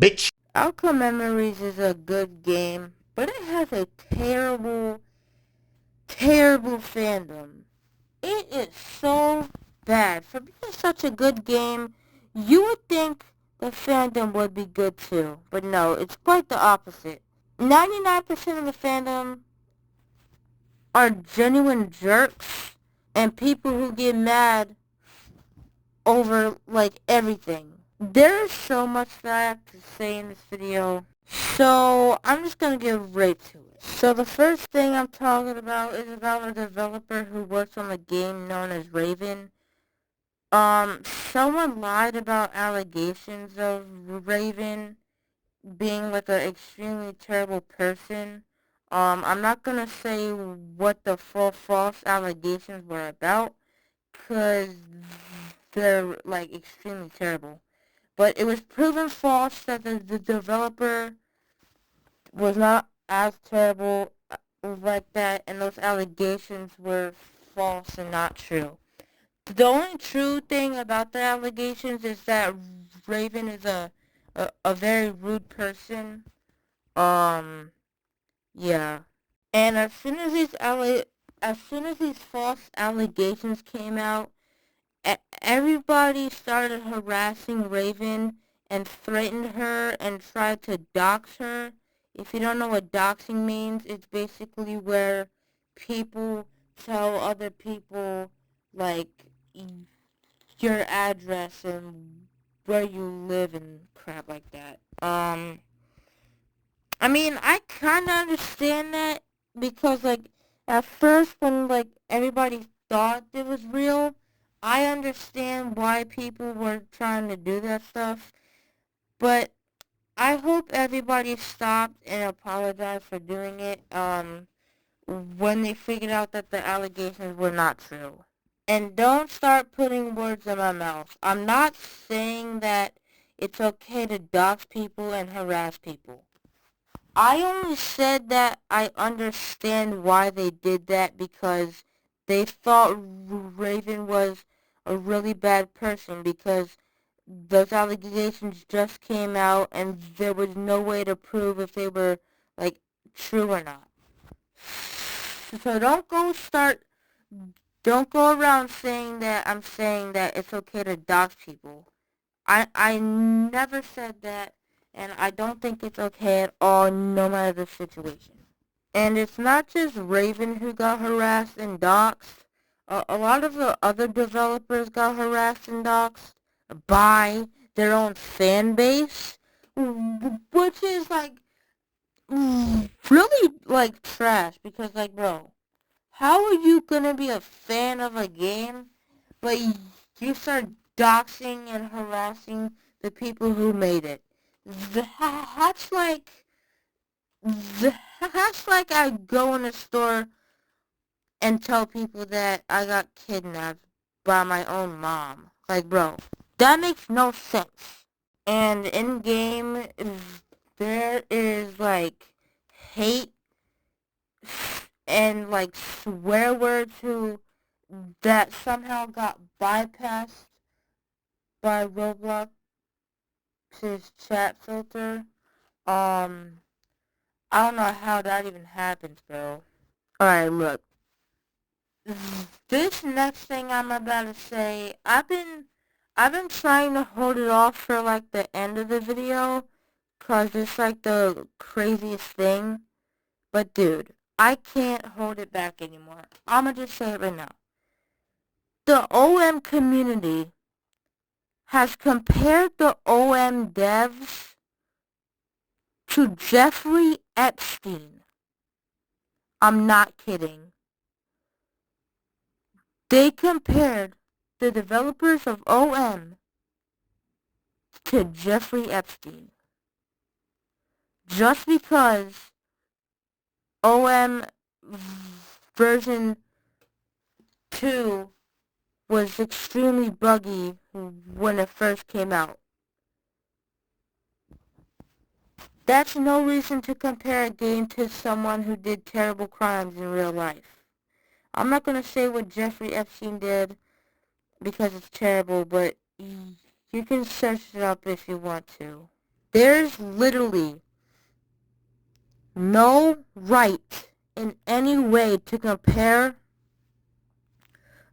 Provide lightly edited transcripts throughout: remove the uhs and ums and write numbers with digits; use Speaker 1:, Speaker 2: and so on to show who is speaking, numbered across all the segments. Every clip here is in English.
Speaker 1: bitch.
Speaker 2: Outcome Memories is a good game, but it has a terrible, terrible fandom. It is so bad. For being such a good game, you would think the fandom would be good too, but no, it's quite the opposite. 99% of the fandom are genuine jerks and people who get mad over, like, everything. There's so much that I have to say in this video, so I'm just gonna get right to it. So the first thing I'm talking about is about a developer who works on a game known as Raven. Someone lied about allegations of Raven being like an extremely terrible person. I'm not gonna say what the full false allegations were about, cause they're like extremely terrible. But it was proven false that the developer was not as terrible like that, and those allegations were false and not true. The only true thing about the allegations is that Raven is a very rude person. Um, yeah. And as soon as these false allegations came out, everybody started harassing Raven and threatened her and tried to dox her. If you don't know what doxing means, it's basically where people tell other people, like, your address and where you live and crap like that. I mean, I kind of understand that because, like, at first when, like, everybody thought it was real, I understand why people were trying to do that stuff, but I hope everybody stopped and apologized for doing it, when they figured out that the allegations were not true. And don't start putting words in my mouth. I'm not saying that it's okay to dox people and harass people. I only said that I understand why they did that because they thought Raven was a really bad person because those allegations just came out and there was no way to prove if they were, like, true or not. So don't go around saying that I'm saying that it's okay to dox people. I never said that, and I don't think it's okay at all, no matter the situation. And it's not just Raven who got harassed and doxxed. A lot of the other developers got harassed and doxxed by their own fan base, which is, like, really, like, trash. Because, like, bro, how are you gonna be a fan of a game, but you start doxing and harassing the people who made it? That's like, that's like I go in a store and tell people that I got kidnapped by my own mom. Like, bro, that makes no sense. And in game, there is, like, hate and, like, swear words that somehow got bypassed by Roblox's chat filter. I don't know how that even happens, bro. Alright, look. This next thing I'm about to say, I've been trying to hold it off for, like, the end of the video, 'cause it's, like, the craziest thing. But, dude, I can't hold it back anymore. I'ma just say it right now. The OM community has compared the OM devs to Jeffrey Epstein. I'm not kidding. They compared the developers of OM to Jeffrey Epstein. Just because OM version 2 was extremely buggy when it first came out. That's no reason to compare a game to someone who did terrible crimes in real life. I'm not going to say what Jeffrey Epstein did because it's terrible, but you can search it up if you want to. There's literally no right in any way to compare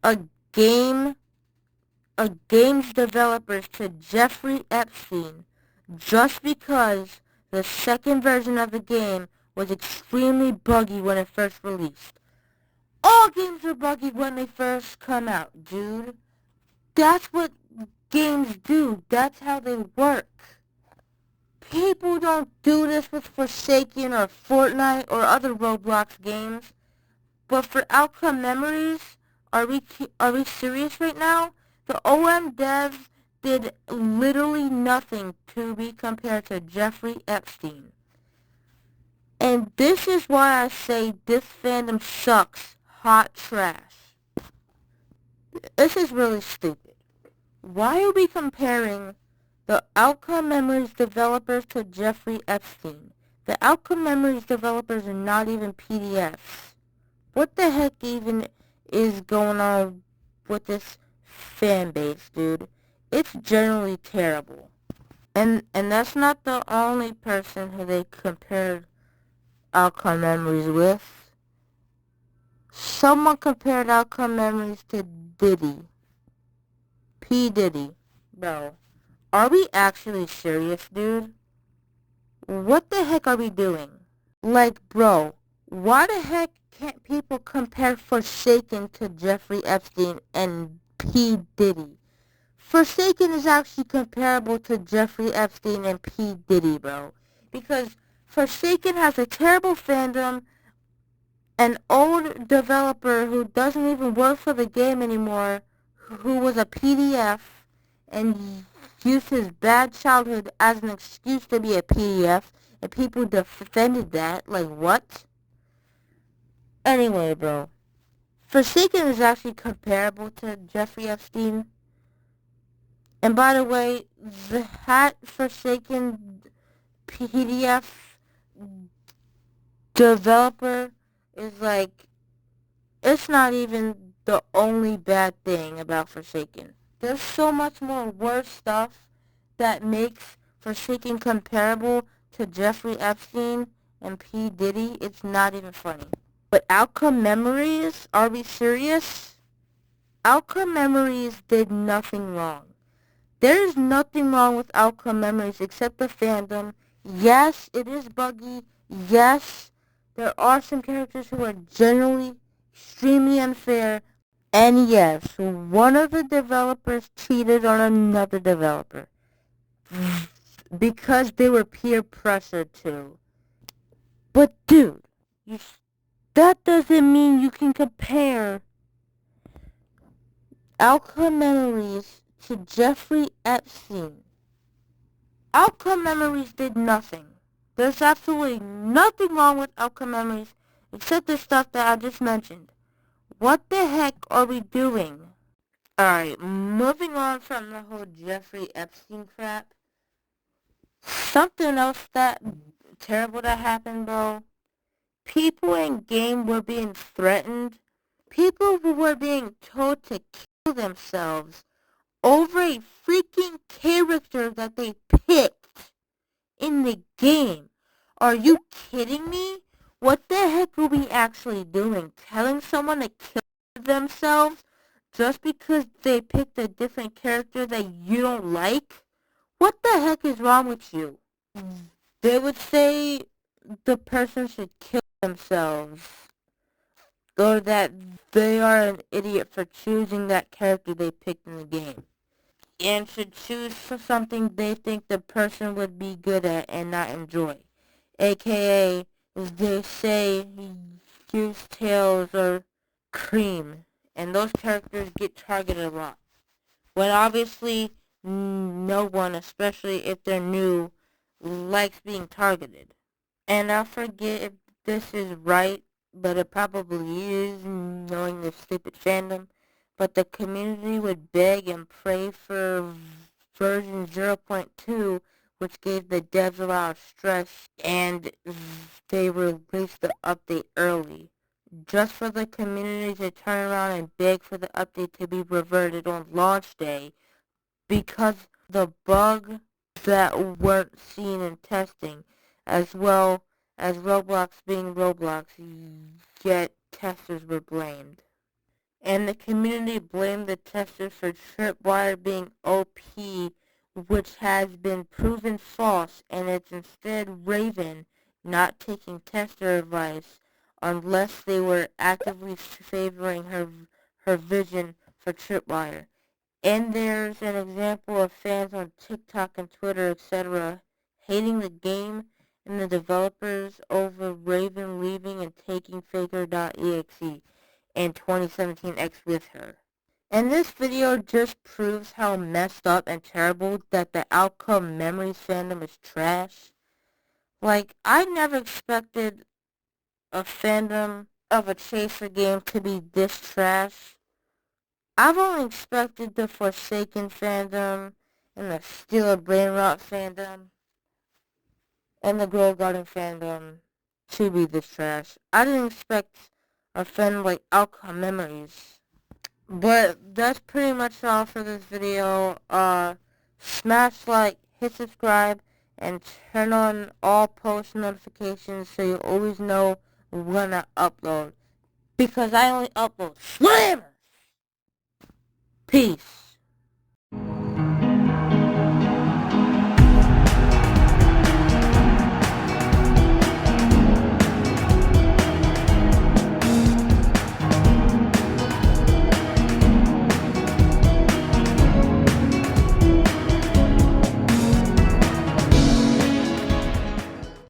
Speaker 2: a game, a game's developers to Jeffrey Epstein just because the second version of the game was extremely buggy when it first released. All games are buggy when they first come out, dude. That's what games do. That's how they work. People don't do this with Forsaken or Fortnite or other Roblox games. But for Outcome Memories, are we serious right now? The OM devs did literally nothing to be compared to Jeffrey Epstein. And this is why I say this fandom sucks hot trash. This is really stupid. Why are we comparing the Outcome Memories developers to Jeffrey Epstein? The Outcome Memories developers are not even PDFs. What the heck even is going on with this fan base, dude? It's generally terrible. And that's not the only person who they compared Outcome Memories with. Someone compared Outcome Memories to Diddy. P. Diddy. Bro, are we actually serious, dude? What the heck are we doing? Like, bro, why the heck can't people compare Forsaken to Jeffrey Epstein and P. Diddy? Forsaken is actually comparable to Jeffrey Epstein and P. Diddy, bro. Because Forsaken has a terrible fandom, an old developer who doesn't even work for the game anymore, who was a PDF, and used his bad childhood as an excuse to be a PDF, and people defended that. Like, what? Anyway, bro, Forsaken is actually comparable to Jeffrey Epstein. And by the way, that Forsaken PDF developer is like, it's not even the only bad thing about Forsaken. There's so much more worse stuff that makes Forsaken comparable to Jeffrey Epstein and P. Diddy. It's not even funny. But Outcome Memories? Are we serious? Outcome Memories did nothing wrong. There is nothing wrong with Outcome Memories except the fandom. Yes, it is buggy. Yes, there are some characters who are generally extremely unfair. And yes, one of the developers cheated on another developer because they were peer pressured to. But dude, that doesn't mean you can compare Outcome Memories to Jeffrey Epstein. Outcome Memories did nothing. There's absolutely nothing wrong with Outcome Memories except the stuff that I just mentioned. What the heck are we doing? Alright, moving on from the whole Jeffrey Epstein crap. Something else that terrible that happened, bro. People in game were being threatened. People who were being told to kill themselves over a freaking character that they picked in the game. Are you kidding me? What the heck are we actually doing? Telling someone to kill themselves just because they picked a different character that you don't like? What the heck is wrong with you? They would say the person should kill themselves, or that they are an idiot for choosing that character they picked in the game, and should choose for something they think the person would be good at and not enjoy. AKA, as they say, use Tails or Cream, and those characters get targeted a lot. When obviously no one, especially if they're new, likes being targeted. And I forget if this is right, but it probably is, knowing this stupid fandom. But the community would beg and pray for version 0.2, which gave the devs a lot of stress, and they released the update early, just for the community to turn around and beg for the update to be reverted on launch day, because the bug that weren't seen in testing, as well as Roblox being Roblox, yet testers were blamed. And the community blamed the testers for Tripwire being OP, which has been proven false, and it's instead Raven not taking tester advice unless they were actively favoring her vision for Tripwire. And there's an example of fans on TikTok and Twitter, etc., hating the game and the developers over Raven leaving and taking Faker.exe and 2017 X with her. And this video just proves how messed up and terrible that the Outcome Memories fandom is trash. Like, I never expected a fandom of a chaser game to be this trash. I've only expected the Forsaken fandom and the Steal a Brain Rot fandom and the Grove Garden fandom to be this trash. I didn't expect a fandom like Outcome Memories. But that's pretty much all for this video. Smash like, hit subscribe, and turn on all post notifications so you always know when I upload. Because I only upload slammers! Peace.